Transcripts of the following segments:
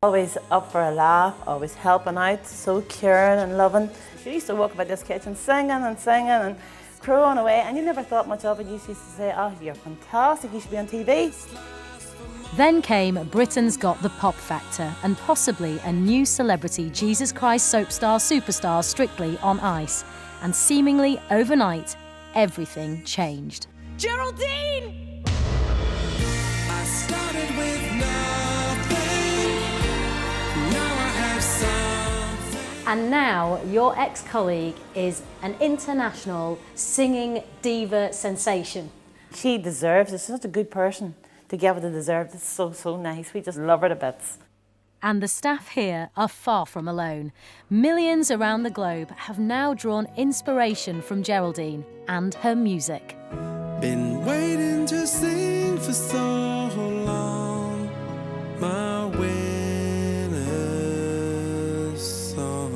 Always up for a laugh, always helping out, so caring and loving. She used to walk about this kitchen singing and crowing away, and you never thought much of it. You used to say, oh, you're fantastic, you should be on TV. Then came Britain's Got the Pop Factor and possibly a new celebrity Jesus Christ soap star superstar Strictly on Ice. And seemingly overnight, everything changed. Geraldine! I started with nothing, now I have something. And now your ex-colleague is an international singing diva sensation. She deserves it. She's such a good person to give her the deserve. It's so nice. We just love her to bits. And the staff here are far from alone. Millions around the globe have now drawn inspiration from Geraldine and her music. Been waiting to sing for so long, my winner's song.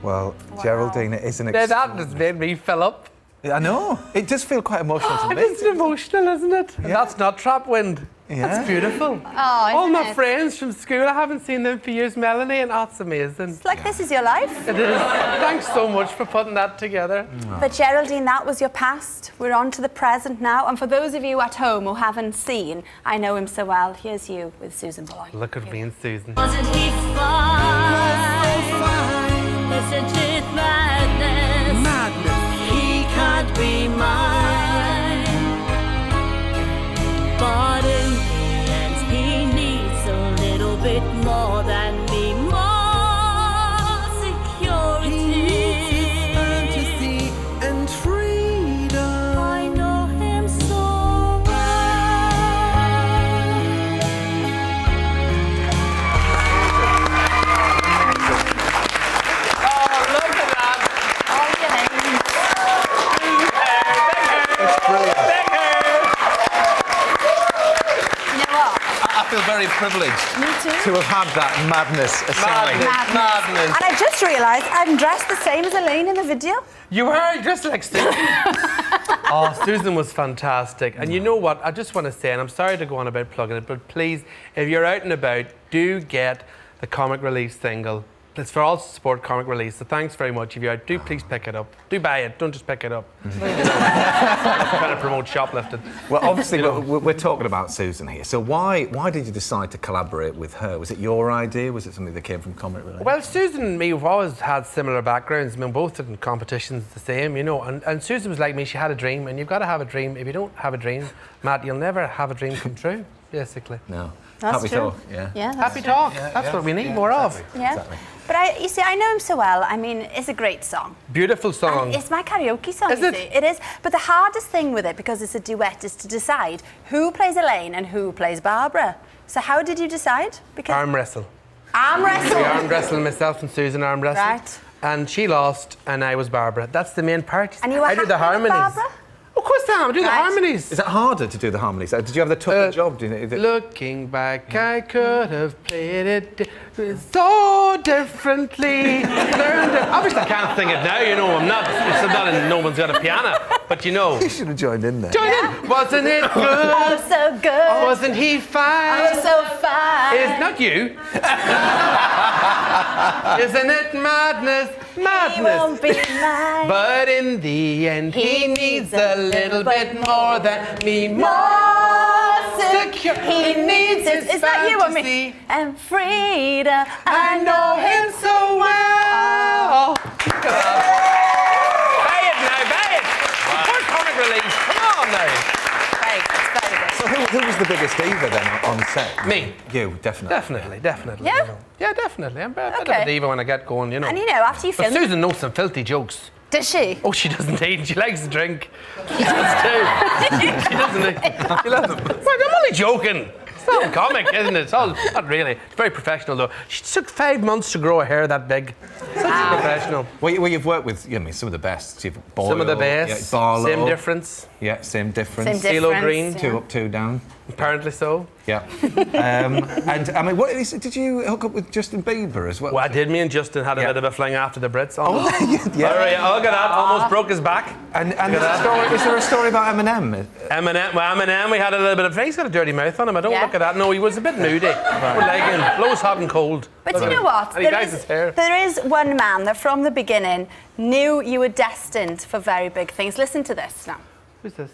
Well, wow. Geraldine, it is an That just made me fill up. I know. It does feel quite emotional to me. It's emotional, isn't it? Yeah. And that's not trap wind. Yeah. That's beautiful. All my friends from school, I haven't seen them for years, Melanie, and that's amazing. It's like this is your life. It is. Thanks so much for putting that together. But Geraldine, that was your past. We're on to the present now. And for those of you at home who haven't seen I Know Him So Well, here's you with Susan Boy. Look at me and Susan. Wasn't he fine? Isn't it madness? He can't be mine. But in the end, he needs a little bit more than me. More security. He needs his fantasy and freedom. I know him so well. Oh, look at that. All your names. It's brilliant. You know what? I feel very privileged Me too. to have had that madness aside. Madness. And I just realised I'm dressed the same as Elaine in the video. You were dressed like Susan. Oh, Susan was fantastic. And you know what? I just want to say, and I'm sorry to go on about plugging it, but please, if you're out and about, do get the Comic Relief single. It's for all to support Comic Relief, so thanks very much. If you're out, do please pick it up. Do buy it, don't just pick it up. Trying to promote shoplifting. Well, obviously, we're talking about Susan here. So why did you decide to collaborate with her? Was it your idea? Was it something that came from Comic Relief? Well, Susan and me, we've always had similar backgrounds. I mean, both in competitions the same, you know. And Susan was like me, she had a dream, and you've got to have a dream. If you don't have a dream, Matt, you'll never have a dream come true, basically. No. That's Happy true. talk, yeah. Yeah, that's Happy true. talk. That's what we need more of. Yeah. Exactly. But you see, I Know Him So Well. I mean, it's a great song. Beautiful song. And it's my karaoke song, Is you it? see. It is. But the hardest thing with it, because it's a duet, is to decide who plays Elaine and who plays Barbara. So how did you decide? Because Arm wrestle. arm wrestle. We arm wrestled, myself and Susan arm wrestled. Right. And she lost, and I was Barbara. That's the main part. And you were I do the happy with harmonies. Barbara? Of course I am. I do the Right. harmonies. Is it harder to do the harmonies? Did you have the tougher job? Looking back, I could have played it so differently. Obviously, I can't sing it now. You know, I'm not. No one's got a piano. But you know. You should have joined in there. Join in. Wasn't it good? Oh, so good. Wasn't he fine? Oh, so fine. It's not you. Isn't it madness? He Madness. won't be mine. But in the end, he needs a little bit more than me. More secure. He needs his Is that you or me? fantasy. And freedom. I know him so well. Buy it now, buy it. Support Comic Relief. Come on now. Very good, very good. So who was the biggest diva then on set? Me. You, definitely. Definitely. Yeah? You know. Yeah, definitely. I'm a bit of Okay. a diva when I get going, you know. And you know, after you But film, Susan knows some filthy jokes. does she? Oh, she doesn't eat. She likes to drink. She does too. She doesn't eat. She loves them. Well, I'm only joking. It's not comic, isn't it? It's all, not really. It's very professional, though. She took 5 months to grow a hair that big. Such a professional. Well, you've worked with, some of the best. You've Boyle, Some of the best. Yeah, Barlow. Same difference. Yeah, same difference. Same CeeLo difference, Green. yeah. 2 up, 2 down. Apparently so. Yeah. And I mean, did you hook up with Justin Bieber as well? Well, I did. Me and Justin had a bit of a fling after the Brits. Oh, yeah. All right, look at that. Almost broke his back. And is there a story about Eminem? Eminem, we had a little bit of... He's got a dirty mouth on him. I don't look at that. No, he was a bit moody. We like him. Blows hot and cold. But you know what? And he dyes his hair. There is one man that from the beginning knew you were destined for very big things. Listen to this now. Who's this?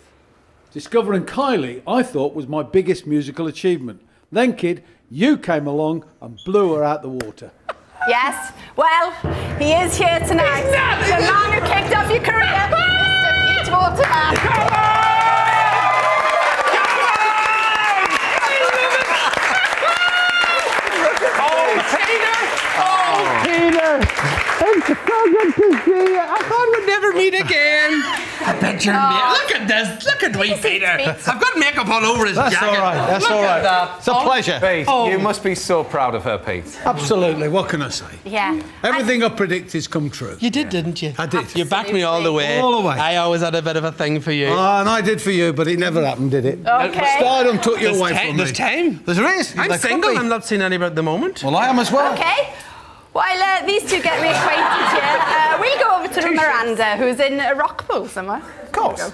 Discovering Kylie, I thought, was my biggest musical achievement. Then, kid, you came along and blew her out the water. Yes. Well, he is here tonight. The man who kicked off your career, Mr. Pete Waterman. Peter! It's so good to see you. I thought we'd never meet again. I bet you're Look at this. Look at wee Peter. I've got makeup all over his jacket. That's all right. That's all right. It's a pleasure. Pete, you must be so proud of her, Pete. Absolutely. What can I say? Yeah. Everything I predicted's come true. You did, didn't you? I did. You backed me all the way. All the way. I always had a bit of a thing for you. Oh, and I did for you, but it never happened, did it? Okay. Stardom took you away from me. There's time. There is. I'm There could single. be. I'm not seeing anybody at the moment. Well, I am as well. Okay. While these two get reacquainted here, we'll go over to Miranda, who's in Rockpool somewhere. Of course.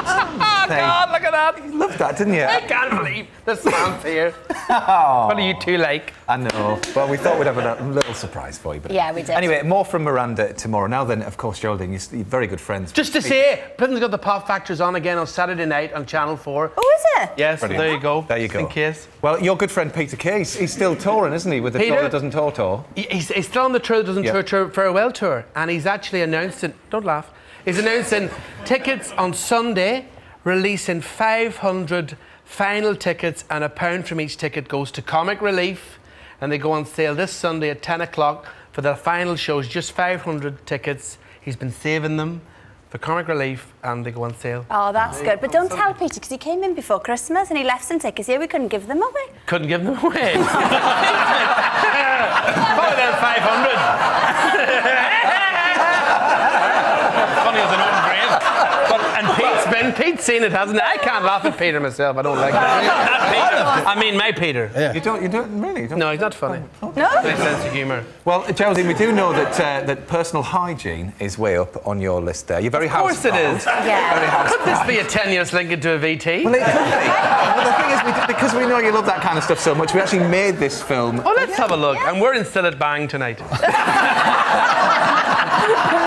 Oh, God, look at that. You loved that, didn't you? I can't believe this man's here. What are you two like? I know. Well, we thought we'd have a little surprise for you. But Yeah, we did. Anyway, more from Miranda tomorrow. Now then, of course, Geraldine, you're very good friends. Just to say, Britain's got the Pop Factors on again on Saturday night on Channel 4. Oh, is it? Yes, Brilliant. there you go. There you Just go. in case. Well, your good friend Peter Kay, he's still touring, isn't he, with the Peter? Tour That Doesn't Tour? He's still on the Tour That Doesn't Tour farewell tour, and he's actually announcing, don't laugh, he's announcing tickets on Sunday, releasing 500 final tickets, and £1 from each ticket goes to Comic Relief, and they go on sale this Sunday at 10 o'clock for the final shows, just 500 tickets. He's been saving them for Comic Relief, and they go on sale. Oh, that's good. But don't tell Peter, because he came in before Christmas and he left some tickets here. We couldn't give them away. Couldn't give them away. Probably then 500. Funny as an open grave. And Pete's seen it, hasn't he? I can't laugh at Peter myself. I don't like it. Not Peter. I mean, my Peter. Yeah. You don't really? You don't? No, he's not funny. No? Nice sense of humour. Well, Geraldine, we do know that personal hygiene is way up on your list there. You're very Of course it is. Yeah. Very house Could this be a 10-year linkage to a VT? Well, it could be. But the thing is, because we know you love that kind of stuff so much, we actually made this film. Oh, let's have a look. And we're in Still at Bang tonight.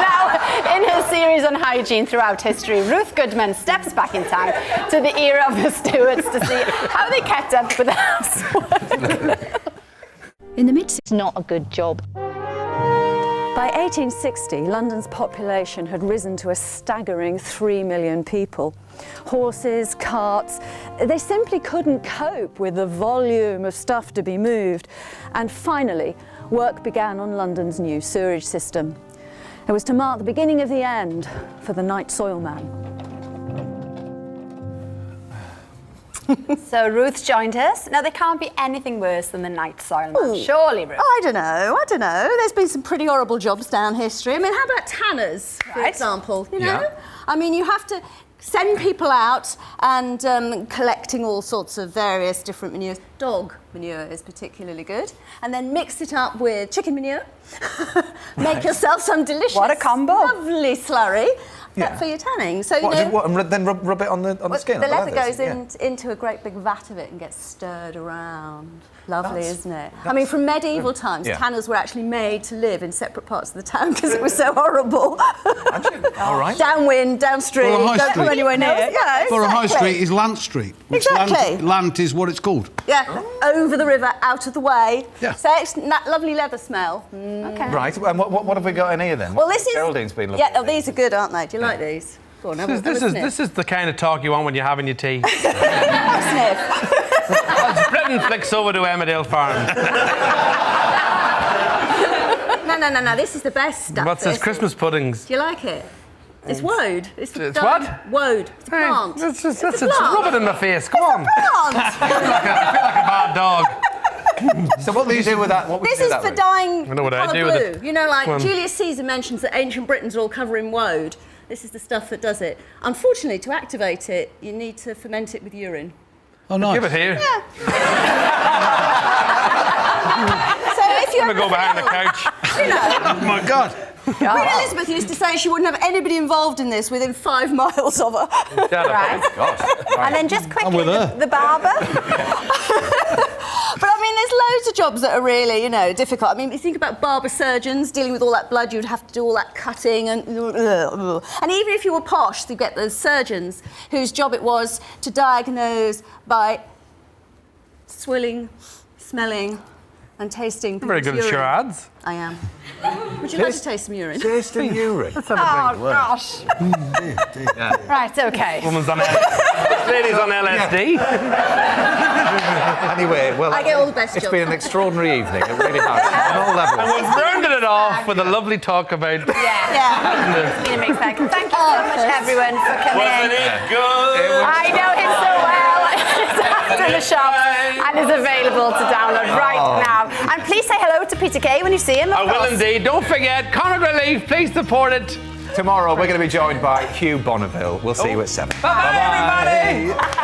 Now, in her series on hygiene throughout history, Ruth Goodman steps back in time to the era of the Stuarts to see how they kept up with the housework. In the it's not a good job. By 1860, London's population had risen to a staggering 3 million people. Horses, carts, they simply couldn't cope with the volume of stuff to be moved. And finally, work began on London's new sewerage system. It was to mark the beginning of the end for the night soil man. So Ruth joined us. Now, there can't be anything worse than the night soil man. Surely, Ruth. I don't know. There's been some pretty horrible jobs down history. I mean, how about tanners, for Right. example? You know? Yeah. I mean, you have to send people out and collecting all sorts of various different manures. Dog manure is particularly good. And then mix it up with chicken manure. Make yourself some delicious, What a combo. lovely slurry Yeah. for your tanning. So, And then rub it on the skin. the on leather leathers, goes into a great big vat of it and gets stirred around. Lovely, That's- isn't it? I mean, from medieval times, Yeah. tanners were actually made to live in separate parts of the town because it was so horrible. All right. Downwind, downstream, For a high don't come street. anywhere near it. Yeah, For a high exactly. street is Lant Street. Which Exactly. Lant is what it's called. Yeah, over the river, out of the way. Yeah. So it's that lovely leather smell. Okay. Right. And what have we got in here then? Well, this is... Geraldine's been looking. Yeah, these are good, aren't they? Do you like these? Go on, have a sniff. This is the kind of talk you want when you're having your tea. Have a sniff. As Britain flicks over to Emmerdale Farm. No, this is the best stuff. What's this? Christmas puddings. Do you like it? It's woad. It's It's what? Woad. It's a plant. That's It's a rub plant. it in my face. Come on. Plant. I feel like a bad dog. So what would you do with that? What would This you do is that for with? dyeing I know what I colour do blue. with it. You know, like Go on. Julius Caesar mentions that ancient Britons are all covered in woad. This is the stuff that does it. Unfortunately, to activate it, you need to ferment it with urine. Oh, nice. Give it here. So if you're I'm going to go behind the couch. Oh, my God. Queen Elizabeth used to say she wouldn't have anybody involved in this within 5 miles of her. Right. And then just quickly, the barber. But I mean, there's loads of jobs that are really, you know, difficult. I mean, you think about barber surgeons dealing with all that blood, you'd have to do all that cutting and even if you were posh, you get those surgeons whose job it was to diagnose by swilling, smelling and tasting. Very good at charades. I am. Would you like to taste some urine? Tasting urine. Let's have a drink. Gosh. Right, okay. Woman's on LSD. Lady's on LSD. Anyway, well, I get all the best it's jobs. been an extraordinary evening. It really has. On all levels. And we've rounded it off with a lovely talk about... Yeah. It's been a mixed bag. Thank you so much, everyone, for coming Wasn't in. it good? I know him so well. It's after the shop and is available to download right now. And please say hello to Peter Kay when you see him. I will indeed. Don't forget, Comic Relief, please support it. Tomorrow, we're going to be joined by Hugh Bonneville. We'll see you at 7. Bye-bye, everybody.